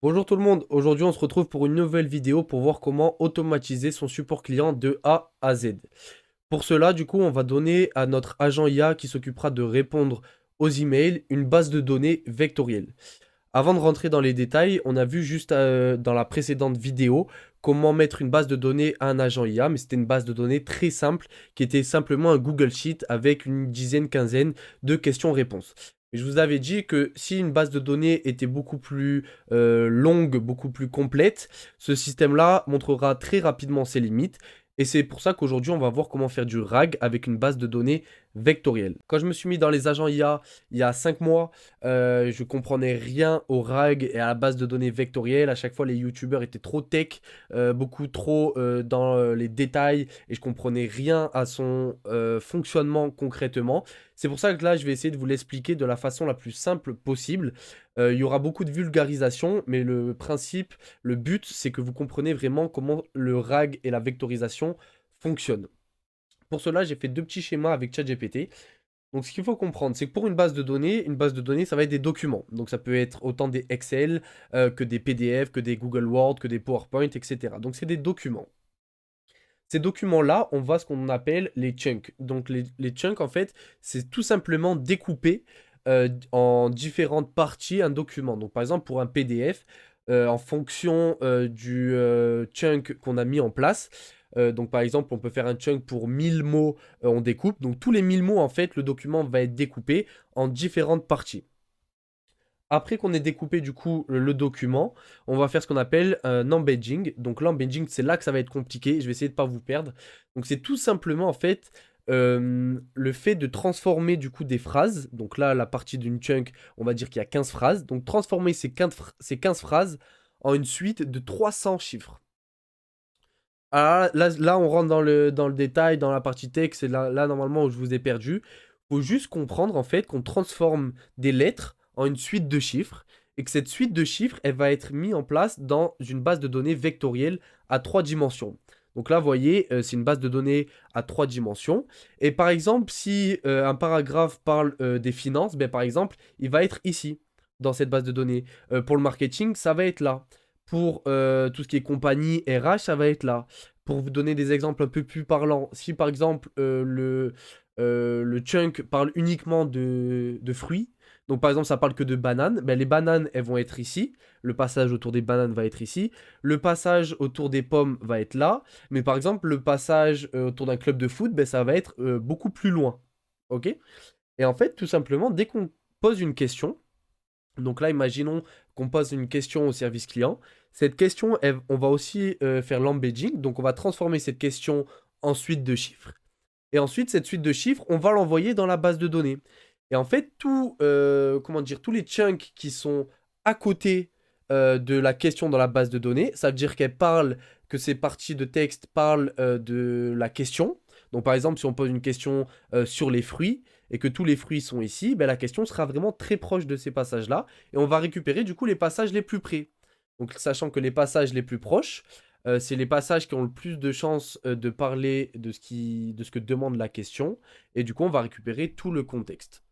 Bonjour tout le monde, aujourd'hui on se retrouve pour une nouvelle vidéo pour voir comment automatiser son support client de A à Z. Pour cela, du coup, on va donner à notre agent IA qui s'occupera de répondre aux emails une base de données vectorielle. Avant de rentrer dans les détails, on a vu juste dans la précédente vidéo comment mettre une base de données à un agent IA, mais c'était une base de données très simple qui était simplement un Google Sheet avec une dizaine, quinzaine de questions-réponses. Mais je vous avais dit que si une base de données était beaucoup plus longue, beaucoup plus complète, ce système-là montrera très rapidement ses limites. Et c'est pour ça qu'aujourd'hui, on va voir comment faire du RAG avec une base de données vectorielle. Quand je me suis mis dans les agents IA il y a 5 mois, je comprenais rien au RAG et à la base de données vectorielle. À chaque fois, les youtubeurs étaient trop tech, beaucoup trop dans les détails et je comprenais rien à son fonctionnement concrètement. C'est pour ça que là, je vais essayer de vous l'expliquer de la façon la plus simple possible. Il y aura beaucoup de vulgarisation, mais le principe, le but, c'est que vous comprenez vraiment comment le RAG et la vectorisation fonctionnent. Pour cela, j'ai fait deux petits schémas avec ChatGPT. Donc, ce qu'il faut comprendre, c'est que pour une base de données, ça va être des documents. Donc, ça peut être autant des Excel que des PDF, que des Google Word, que des PowerPoint, etc. Donc, c'est des documents. Ces documents-là, on va ce qu'on appelle les chunks. Donc, les chunks, en fait, c'est tout simplement découper en différentes parties un document. Donc, par exemple, pour un PDF, en fonction du chunk qu'on a mis en place, donc par exemple, on peut faire un chunk pour 1000 mots, on découpe. Donc tous les 1000 mots, en fait, le document va être découpé en différentes parties. Après qu'on ait découpé du coup le document, on va faire ce qu'on appelle un embedding. Donc l'embedding, c'est là que ça va être compliqué. Je vais essayer de ne pas vous perdre. Donc c'est tout simplement en fait le fait de transformer du coup des phrases. Donc là, la partie d'une chunk, on va dire qu'il y a 15 phrases. Donc transformer ces 15 phrases en une suite de 300 chiffres. Alors là, on rentre dans le détail, dans la partie texte, c'est là normalement où je vous ai perdu. Faut juste comprendre en fait qu'on transforme des lettres en une suite de chiffres et que cette suite de chiffres, elle va être mise en place dans une base de données vectorielle à trois dimensions. Donc là, vous voyez, c'est une base de données à trois dimensions. Et par exemple, si un paragraphe parle des finances, ben, par exemple, il va être ici, dans cette base de données. Pour le marketing, ça va être là. Pour tout ce qui est compagnie RH, ça va être là. Pour vous donner des exemples un peu plus parlants, si par exemple le chunk parle uniquement de fruits, donc par exemple ça parle que de bananes, ben les bananes elles vont être ici, le passage autour des bananes va être ici, le passage autour des pommes va être là, mais par exemple le passage autour d'un club de foot, ben, ça va être beaucoup plus loin. Ok. Et en fait, tout simplement, dès qu'on pose une question, donc là, imaginons qu'on pose une question au service client. Cette question, on va aussi faire l'embedding. Donc on va transformer cette question en suite de chiffres. Et ensuite, cette suite de chiffres, on va l'envoyer dans la base de données. Et en fait, comment dire, tous les chunks qui sont à côté de la question dans la base de données, ça veut dire que ces parties de texte parlent de la question. Donc par exemple, si on pose une question sur les fruits et que tous les fruits sont ici, ben, la question sera vraiment très proche de ces passages-là. Et on va récupérer du coup les passages les plus près. Donc sachant que les passages les plus proches, c'est les passages qui ont le plus de chances de parler de ce que demande la question. Et du coup, on va récupérer tout le contexte.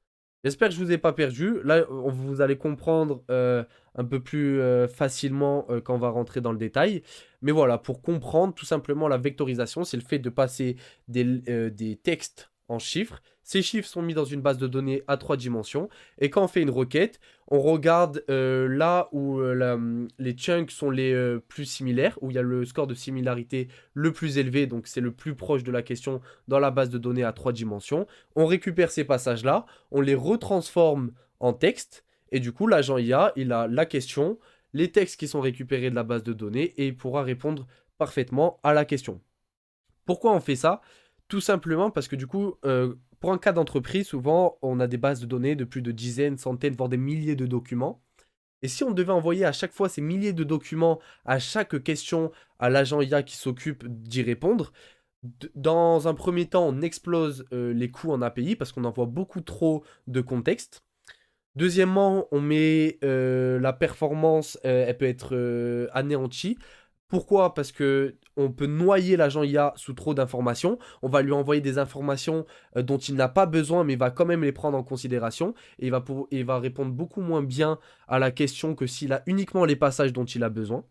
J'espère que je vous ai pas perdu. Là, vous allez comprendre un peu plus facilement quand on va rentrer dans le détail. Mais voilà, pour comprendre tout simplement la vectorisation, c'est le fait de passer des textes en chiffres. Ces chiffres sont mis dans une base de données à trois dimensions. Et quand on fait une requête, on regarde là où les chunks sont les plus similaires, où il y a le score de similarité le plus élevé, donc c'est le plus proche de la question dans la base de données à trois dimensions. On récupère ces passages-là, on les retransforme en texte, et du coup, l'agent IA, il a la question, les textes qui sont récupérés de la base de données, et il pourra répondre parfaitement à la question. Pourquoi on fait ça? Tout simplement parce que du coup, pour un cas d'entreprise, souvent, on a des bases de données de plus de dizaines, centaines, voire des milliers de documents. Et si on devait envoyer à chaque fois ces milliers de documents à chaque question à l'agent IA qui s'occupe d'y répondre, dans un premier temps, on explose les coûts en API parce qu'on envoie beaucoup trop de contexte. Deuxièmement, on met la performance, elle peut être anéantie. Pourquoi? Parce que on peut noyer l'agent IA sous trop d'informations. On va lui envoyer des informations dont il n'a pas besoin, mais il va quand même les prendre en considération. Et il va répondre beaucoup moins bien à la question que s'il a uniquement les passages dont il a besoin.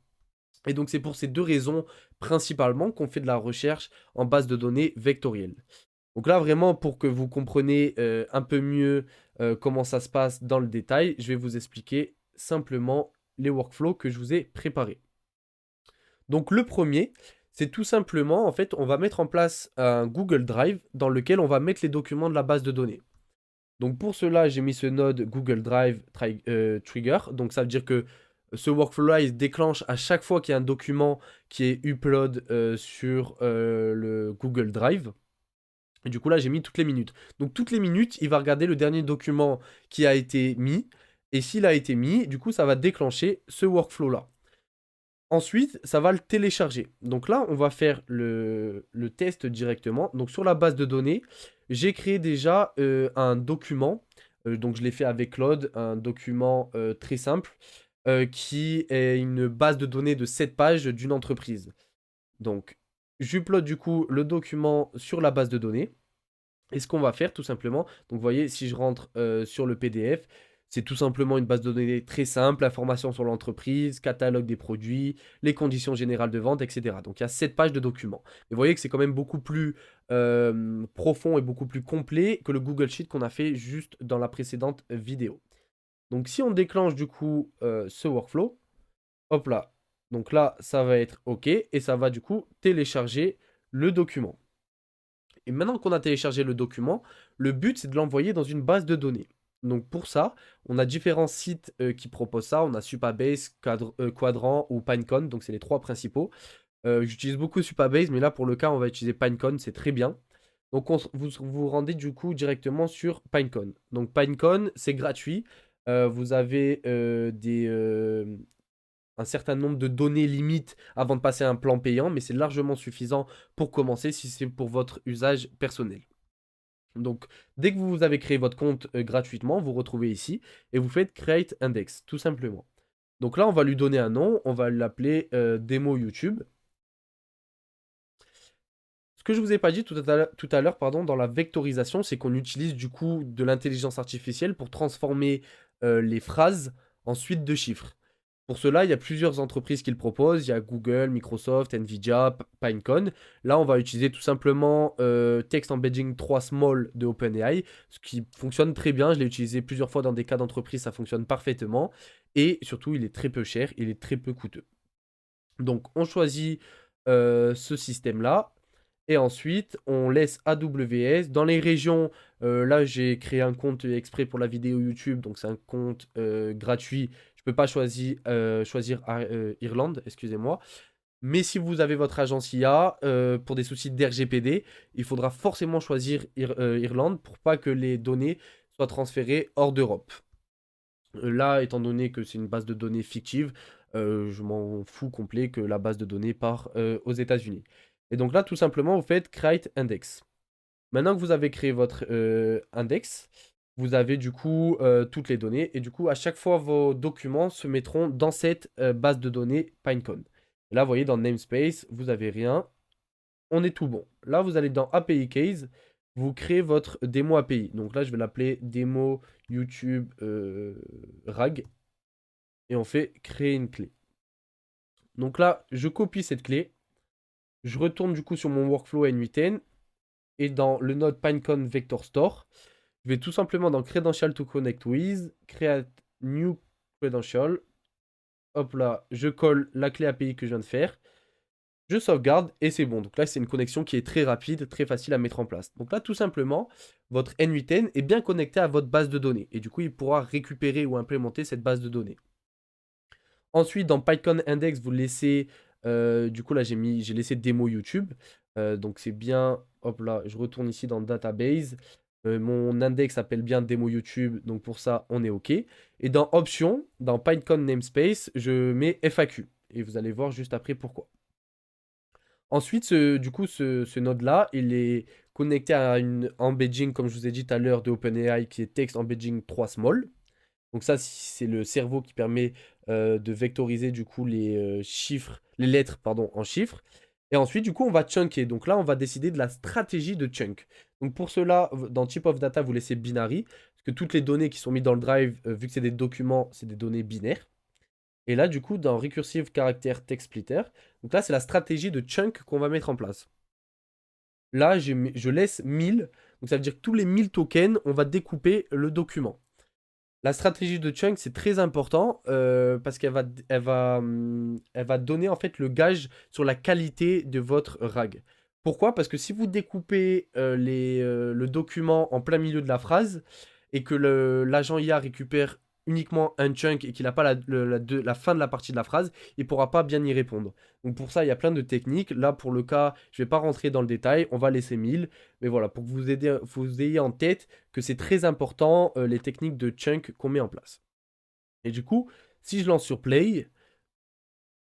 Et donc c'est pour ces deux raisons principalement qu'on fait de la recherche en base de données vectorielle. Donc là vraiment pour que vous compreniez un peu mieux comment ça se passe dans le détail, je vais vous expliquer simplement les workflows que je vous ai préparés. Donc le premier, c'est tout simplement, en fait, on va mettre en place un Google Drive dans lequel on va mettre les documents de la base de données. Donc pour cela, j'ai mis ce node Google Drive Trigger. Donc ça veut dire que ce workflow-là, il se déclenche à chaque fois qu'il y a un document qui est upload sur le Google Drive. Et du coup là, j'ai mis toutes les minutes. Donc toutes les minutes, il va regarder le dernier document qui a été mis. Et s'il a été mis, du coup, ça va déclencher ce workflow-là. Ensuite, ça va le télécharger. Donc là, on va faire le test directement. Donc sur la base de données, j'ai créé déjà un document. Donc je l'ai fait avec Claude, un document très simple qui est une base de données de 7 pages d'une entreprise. Donc j'upload du coup le document sur la base de données. Et ce qu'on va faire tout simplement, donc vous voyez, si je rentre sur le PDF, c'est tout simplement une base de données très simple, informations sur l'entreprise, catalogue des produits, les conditions générales de vente, etc. Donc il y a 7 pages de documents. Mais vous voyez que c'est quand même beaucoup plus profond et beaucoup plus complet que le Google Sheet qu'on a fait juste dans la précédente vidéo. Donc si on déclenche du coup ce workflow, hop là, donc là ça va être OK et ça va du coup télécharger le document. Et maintenant qu'on a téléchargé le document, le but c'est de l'envoyer dans une base de données. Donc pour ça, on a différents sites qui proposent ça. On a Supabase, Quadrant ou Pinecone, donc c'est les trois principaux. J'utilise beaucoup Supabase, mais là pour le cas, on va utiliser Pinecone, c'est très bien. Donc vous vous rendez du coup directement sur Pinecone. Donc Pinecone, c'est gratuit. Vous avez un certain nombre de données limites avant de passer à un plan payant, mais c'est largement suffisant pour commencer si c'est pour votre usage personnel. Donc, dès que vous avez créé votre compte gratuitement, vous retrouvez ici et vous faites Create Index, tout simplement. Donc là, on va lui donner un nom, on va l'appeler Démo YouTube. Ce que je vous ai pas dit tout à l'heure, pardon, dans la vectorisation, c'est qu'on utilise du coup de l'intelligence artificielle pour transformer les phrases en suite de chiffres. Pour cela, il y a plusieurs entreprises qui le proposent. Il y a Google, Microsoft, Nvidia, Pinecone. Là, on va utiliser tout simplement Text Embedding 3 Small de OpenAI, ce qui fonctionne très bien. Je l'ai utilisé plusieurs fois dans des cas d'entreprise, ça fonctionne parfaitement. Et surtout, il est très peu cher, il est très peu coûteux. Donc, on choisit ce système-là. Et ensuite, on laisse AWS. Dans les régions, là, j'ai créé un compte exprès pour la vidéo YouTube. Donc, c'est un compte gratuit. Je ne peux pas choisir Irlande, excusez-moi. Mais si vous avez votre agence IA, pour des soucis d'RGPD, il faudra forcément choisir Irlande pour pas que les données soient transférées hors d'Europe. Là, étant donné que c'est une base de données fictive, je m'en fous complet que la base de données part aux États-Unis. Et donc là, tout simplement, vous faites Create Index. Maintenant que vous avez créé votre index, vous avez du coup toutes les données. Et du coup, à chaque fois, vos documents se mettront dans cette base de données Pinecone. Et là, vous voyez, dans Namespace, vous n'avez rien. On est tout bon. Là, vous allez dans API Case. Vous créez votre démo API. Donc là, je vais l'appeler démo YouTube RAG. Et on fait créer une clé. Donc là, je copie cette clé. Je retourne du coup sur mon workflow N8N. Et dans le node Pinecone Vector Store, je vais tout simplement dans Credential to Connect with, Create New Credential. Hop là, je colle la clé API que je viens de faire. Je sauvegarde et c'est bon. Donc là, c'est une connexion qui est très rapide, très facile à mettre en place. Donc là, tout simplement, votre N8N est bien connecté à votre base de données. Et du coup, il pourra récupérer ou implémenter cette base de données. Ensuite, dans Python Index, vous laissez... du coup, là, j'ai laissé démo YouTube. Donc c'est bien... Hop là, je retourne ici dans Database. Mon index s'appelle bien démo YouTube. Donc pour ça, on est OK. Et dans Options, dans Python Namespace, je mets FAQ. Et vous allez voir juste après pourquoi. Ensuite, du coup, ce node-là, il est connecté à une embedding, comme je vous ai dit tout à l'heure, de OpenAI, qui est Text Embedding 3 Small. Donc ça, c'est le cerveau qui permet de vectoriser du coup les chiffres, les lettres pardon, en chiffres. Et ensuite, du coup, on va chunker. Donc là, on va décider de la stratégie de chunk. Donc pour cela, dans type of data, vous laissez binary, parce que toutes les données qui sont mises dans le drive, vu que c'est des documents, c'est des données binaires. Et là, du coup, dans recursive character text splitter, donc là, c'est la stratégie de chunk qu'on va mettre en place. Là, je laisse 1000, donc ça veut dire que tous les 1000 tokens, on va découper le document. La stratégie de chunk, c'est très important parce elle va donner en fait le gage sur la qualité de votre RAG. Pourquoi? Parce que si vous découpez le document en plein milieu de la phrase et que l'agent IA récupère uniquement un chunk et qu'il n'a pas la fin de la partie de la phrase, il ne pourra pas bien y répondre. Donc pour ça, il y a plein de techniques. Là, pour le cas, je ne vais pas rentrer dans le détail, on va laisser 1000. Mais voilà, pour que vous ayez en tête que c'est très important les techniques de chunk qu'on met en place. Et du coup, si je lance sur Play,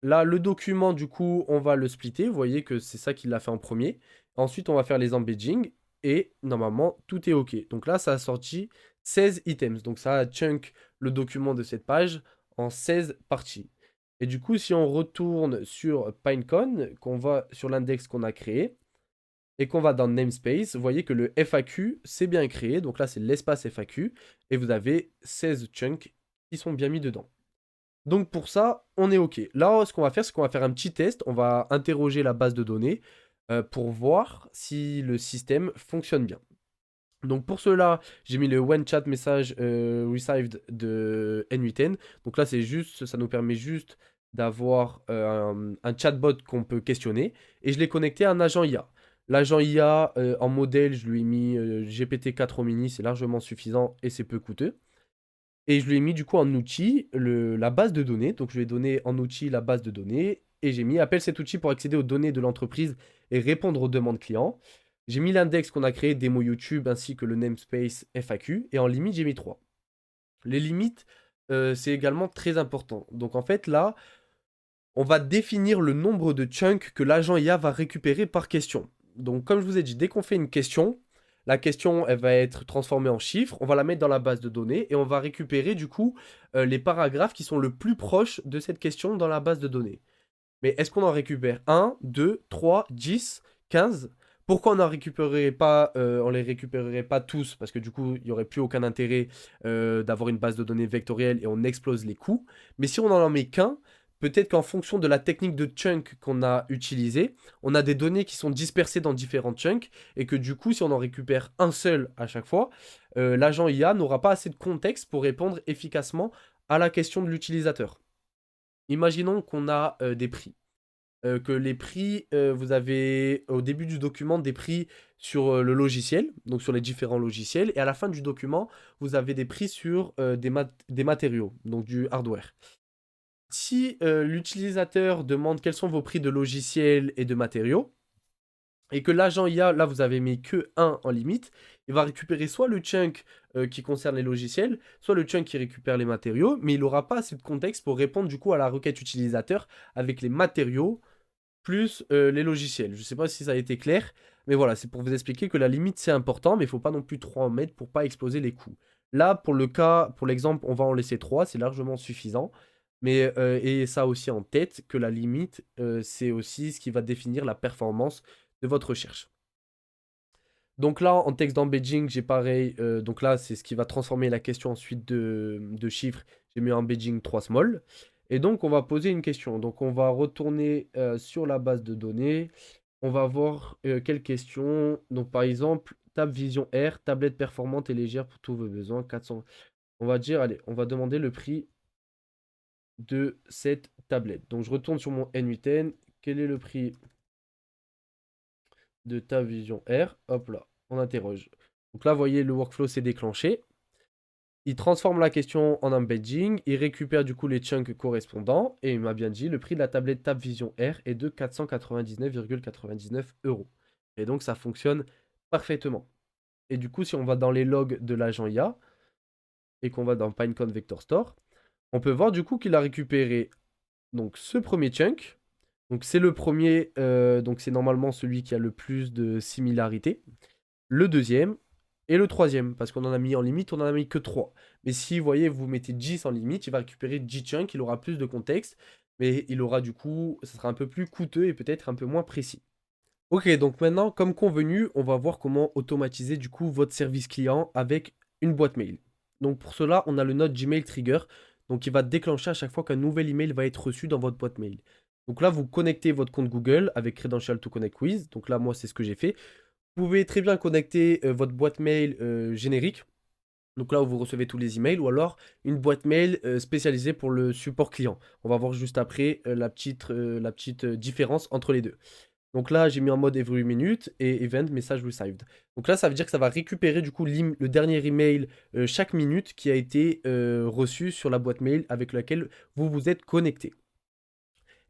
là, le document, du coup, on va le splitter. Vous voyez que c'est ça qu'il a fait en premier. Ensuite, on va faire les embeddings. Et normalement, tout est OK. Donc là, ça a sorti 16 items. Donc ça a chunk le document de cette page en 16 parties. Et du coup, si on retourne sur Pinecone, qu'on va sur l'index qu'on a créé, et qu'on va dans namespace, vous voyez que le FAQ, c'est bien créé. Donc là, c'est l'espace FAQ. Et vous avez 16 chunks qui sont bien mis dedans. Donc pour ça, on est OK. Là, ce qu'on va faire, c'est qu'on va faire un petit test. On va interroger la base de données pour voir si le système fonctionne bien. Donc pour cela, j'ai mis le one chat message received de N8N. Donc là, c'est juste, ça nous permet juste d'avoir un chatbot qu'on peut questionner. Et je l'ai connecté à un agent IA. L'agent IA en modèle, je lui ai mis GPT-4 mini, c'est largement suffisant et c'est peu coûteux. Et je lui ai mis du coup en outil la base de données. Donc je lui ai donné en outil la base de données. Et j'ai mis appelle cet outil pour accéder aux données de l'entreprise et répondre aux demandes clients. J'ai mis l'index qu'on a créé, démo YouTube, ainsi que le namespace FAQ. Et en limite, j'ai mis 3. Les limites, c'est également très important. Donc en fait, là, on va définir le nombre de chunks que l'agent IA va récupérer par question. Donc comme je vous ai dit, dès qu'on fait une question, la question, elle va être transformée en chiffres, on va la mettre dans la base de données et on va récupérer du coup les paragraphes qui sont le plus proches de cette question dans la base de données. Mais est-ce qu'on en récupère 1, 2, 3, 10, 15? Pourquoi on les récupérerait pas tous? Parce que du coup, il n'y aurait plus aucun intérêt d'avoir une base de données vectorielle et on explose les coûts. Mais si on n'en met qu'un, peut-être qu'en fonction de la technique de chunk qu'on a utilisée, on a des données qui sont dispersées dans différents chunks et que du coup, si on en récupère un seul à chaque fois, l'agent IA n'aura pas assez de contexte pour répondre efficacement à la question de l'utilisateur. Imaginons qu'on a des prix. Que les prix, vous avez au début du document des prix sur le logiciel, donc sur les différents logiciels, et à la fin du document, vous avez des prix sur des matériaux, donc du hardware. Si l'utilisateur demande quels sont vos prix de logiciels et de matériaux, et que l'agent IA, là vous avez mis que 1 en limite, il va récupérer soit le chunk qui concerne les logiciels, soit le chunk qui récupère les matériaux, mais il n'aura pas assez de contexte pour répondre du coup à la requête utilisateur avec les matériaux plus les logiciels. Je ne sais pas si ça a été clair, mais voilà, c'est pour vous expliquer que la limite c'est important, mais il ne faut pas non plus 3 en mettre pour pas exploser les coûts. Là, pour l'exemple, on va en laisser 3, c'est largement suffisant. Mais et ça aussi en tête que la limite, c'est aussi ce qui va définir la performance de votre recherche. Donc là, en texte d'embedding, j'ai pareil. Donc là, c'est ce qui va transformer la question ensuite de chiffres. J'ai mis un embedding 3 small. Et donc, on va poser une question. Donc, on va retourner sur la base de données. On va voir quelle question. Donc, par exemple, Tab Vision R, tablette performante et légère pour tous vos besoins. 400. On va dire, allez, on va demander le prix de cette tablette. Donc, je retourne sur mon N8N. Quel est le prix de Tab Vision R? Hop là, on interroge. Donc là, vous voyez, le workflow s'est déclenché. Il transforme la question en embedding, il récupère du coup les chunks correspondants, et il m'a bien dit, le prix de la tablette Tab Vision R est de 499,99 €. Et donc ça fonctionne parfaitement. Et du coup, si on va dans les logs de l'agent IA, et qu'on va dans Pinecone Vector Store, on peut voir du coup qu'il a récupéré donc ce premier chunk. Donc c'est le premier, donc c'est normalement celui qui a le plus de similarité. Le deuxième et le troisième, parce qu'on en a mis en limite, on en a mis que 3. Mais si vous voyez, vous mettez 10 en limite, il va récupérer 10 chunks, il aura plus de contexte. mais il aura du coup, ça sera un peu plus coûteux et peut-être un peu moins précis. Ok, donc maintenant, comme convenu, on va voir comment automatiser du coup votre service client avec une boîte mail. Donc pour cela, on a le Node Gmail Trigger, donc qui va déclencher à chaque fois qu'un nouvel email va être reçu dans votre boîte mail. Donc là, vous connectez votre compte Google avec Credential to Connect With. Donc là, moi, c'est ce que j'ai fait. Vous pouvez très bien connecter votre boîte mail générique. Donc là où vous recevez tous les emails, ou alors une boîte mail spécialisée pour le support client. On va voir juste après la petite différence entre les deux. Donc là, j'ai mis en mode every minute et event message received. Donc là, ça veut dire que ça va récupérer du coup le dernier email chaque minute qui a été reçu sur la boîte mail avec laquelle vous vous êtes connecté.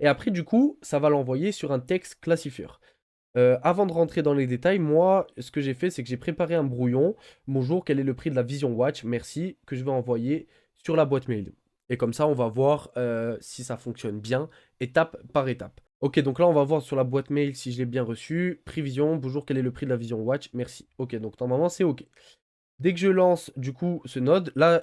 Et après, du coup, ça va l'envoyer sur un texte classifieur. Avant de rentrer dans les détails, moi, ce que j'ai fait, c'est que j'ai préparé un brouillon. Bonjour, quel est le prix de la Vision Watch? Merci, que je vais envoyer sur la boîte mail. Et comme ça, on va voir si ça fonctionne bien, étape par étape. Ok, donc là, on va voir sur la boîte mail si je l'ai bien reçu. Prévision, bonjour, quel est le prix de la Vision Watch? Merci. Ok, donc normalement, c'est ok. Dès que je lance du coup ce node, là,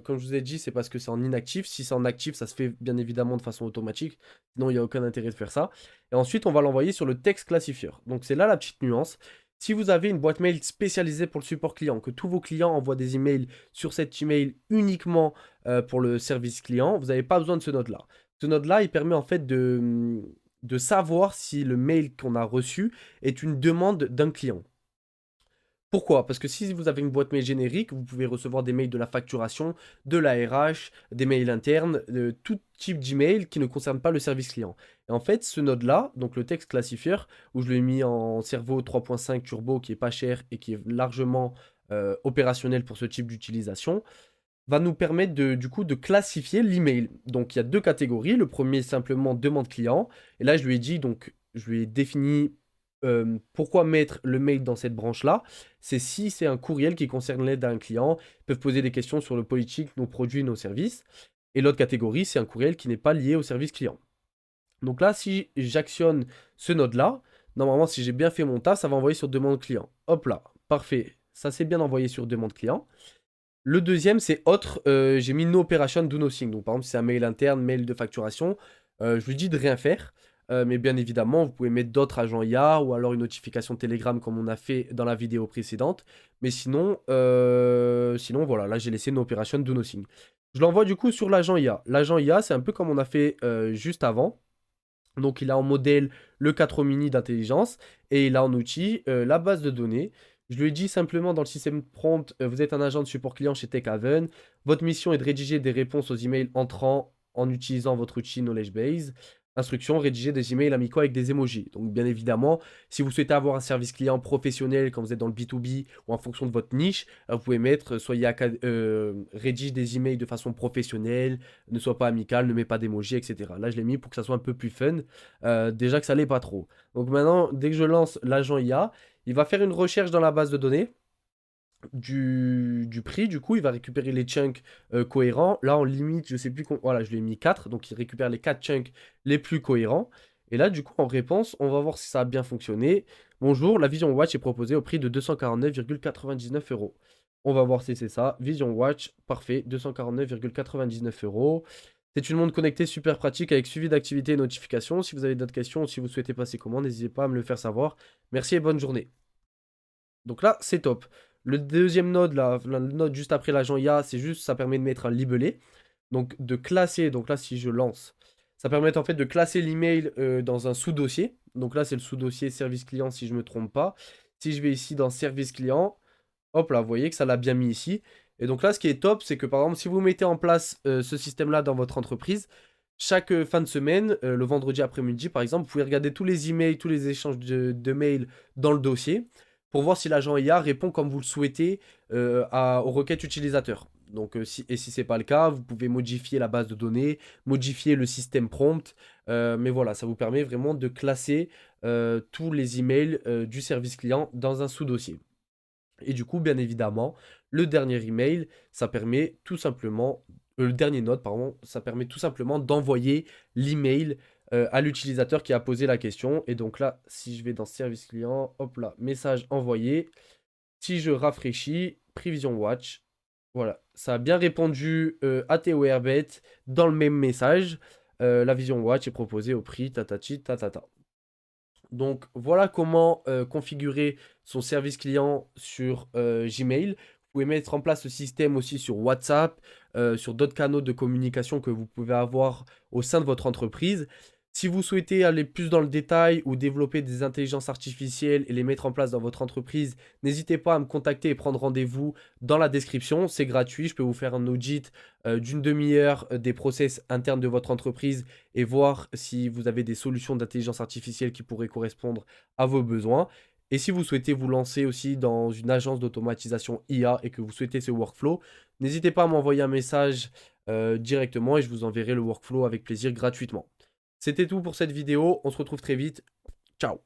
comme je vous ai dit, c'est parce que c'est en inactif. Si c'est en actif, ça se fait bien évidemment de façon automatique. Sinon, il n'y a aucun intérêt de faire ça. Et ensuite, on va l'envoyer sur le texte classifieur. Donc c'est là la petite nuance. Si vous avez une boîte mail spécialisée pour le support client, que tous vos clients envoient des emails sur cet email uniquement pour le service client, vous n'avez pas besoin de ce node-là. Ce node-là, il permet en fait de savoir si le mail qu'on a reçu est une demande d'un client. Pourquoi? Parce que si vous avez une boîte mail générique, vous pouvez recevoir des mails de la facturation, de la RH, des mails internes, de tout type d'email qui ne concerne pas le service client. Et en fait, ce node-là, donc le texte classifieur, où je l'ai mis en Cerveau 3.5 Turbo, qui est pas cher et qui est largement opérationnel pour ce type d'utilisation, va nous permettre du coup de classifier l'email. Donc il y a deux catégories. Le premier, simplement demande client. Et là, je lui ai dit, donc je lui ai défini pourquoi mettre le mail dans cette branche-là. C'est si c'est un courriel qui concerne l'aide à un client, ils peuvent poser des questions sur le politique, nos produits, nos services. Et l'autre catégorie, c'est un courriel qui n'est pas lié au service client. Donc là, si j'actionne ce node-là, normalement, si j'ai bien fait mon taf, ça va envoyer sur demande client. Hop là, parfait. Ça s'est bien envoyé sur demande client. Le deuxième, c'est autre. J'ai mis no operation, do nothing. Donc, par exemple, si c'est un mail interne, mail de facturation, je lui dis de rien faire. Mais bien évidemment, vous pouvez mettre d'autres agents IA ou alors une notification Telegram comme on a fait dans la vidéo précédente. Mais sinon voilà, là j'ai laissé no operation, do nothing. Je l'envoie du coup sur l'agent IA. L'agent IA, c'est un peu comme on a fait juste avant. Donc il a en modèle le 4 mini d'intelligence et il a en outil la base de données. Je lui ai dit simplement dans le système prompt, vous êtes un agent de support client chez TechHaven. Votre mission est de rédiger des réponses aux emails entrants en utilisant votre outil Knowledge Base. Instruction, rédiger des emails amicaux avec des emojis. Donc bien évidemment, si vous souhaitez avoir un service client professionnel quand vous êtes dans le B2B ou en fonction de votre niche, vous pouvez mettre rédige des emails de façon professionnelle, ne soit pas amical, ne met pas d'emoji, etc. Là, je l'ai mis pour que ça soit un peu plus fun. Déjà que ça l'est pas trop. Donc maintenant, dès que je lance l'agent IA, il va faire une recherche dans la base de données du prix. Du coup, il va récupérer les chunks cohérents. Là, en limite, je sais plus. Voilà, je lui ai mis 4. Donc, il récupère les 4 chunks les plus cohérents. Et là, du coup, en réponse, on va voir si ça a bien fonctionné. Bonjour, la Vision Watch est proposée au prix de 249,99 euros. On va voir si c'est ça. Vision Watch, parfait, 249,99 euros. C'est une montre connectée super pratique avec suivi d'activités et notifications. Si vous avez d'autres questions ou si vous souhaitez passer commande, n'hésitez pas à me le faire savoir. Merci et bonne journée. Donc là, c'est top. Le deuxième node, la node juste après l'agent IA, c'est juste, ça permet de mettre un libellé. Donc de classer, donc là si je lance, ça permet en fait de classer l'email dans un sous-dossier. Donc là c'est le sous-dossier service client si je ne me trompe pas. Si je vais ici dans service client, hop là, vous voyez que ça l'a bien mis ici. Et donc là ce qui est top, c'est que par exemple si vous mettez en place ce système-là dans votre entreprise, chaque fin de semaine, le vendredi après-midi par exemple, vous pouvez regarder tous les emails, tous les échanges de mails dans le dossier pour voir si l'agent IA répond comme vous le souhaitez aux requêtes utilisateurs. Donc, et si ce n'est pas le cas, vous pouvez modifier la base de données, modifier le système prompt. Mais voilà, ça vous permet vraiment de classer tous les emails du service client dans un sous-dossier. Et du coup, bien évidemment, le dernier email, ça permet tout simplement, le dernier note, pardon, ça permet tout simplement d'envoyer l'email à l'utilisateur qui a posé la question. Et donc là, si je vais dans service client, hop là, message envoyé. Si je rafraîchis, Prevision Watch, voilà, ça a bien répondu à TORBet dans le même message. la Vision Watch est proposée au prix tatati tatata. Donc voilà comment configurer son service client sur Gmail. Vous pouvez mettre en place ce système aussi sur WhatsApp, sur d'autres canaux de communication que vous pouvez avoir au sein de votre entreprise. Si vous souhaitez aller plus dans le détail ou développer des intelligences artificielles et les mettre en place dans votre entreprise, n'hésitez pas à me contacter et prendre rendez-vous dans la description. C'est gratuit, je peux vous faire un audit d'une demi-heure des process internes de votre entreprise et voir si vous avez des solutions d'intelligence artificielle qui pourraient correspondre à vos besoins. Et si vous souhaitez vous lancer aussi dans une agence d'automatisation IA et que vous souhaitez ce workflow, n'hésitez pas à m'envoyer un message directement et je vous enverrai le workflow avec plaisir gratuitement. C'était tout pour cette vidéo, on se retrouve très vite. Ciao.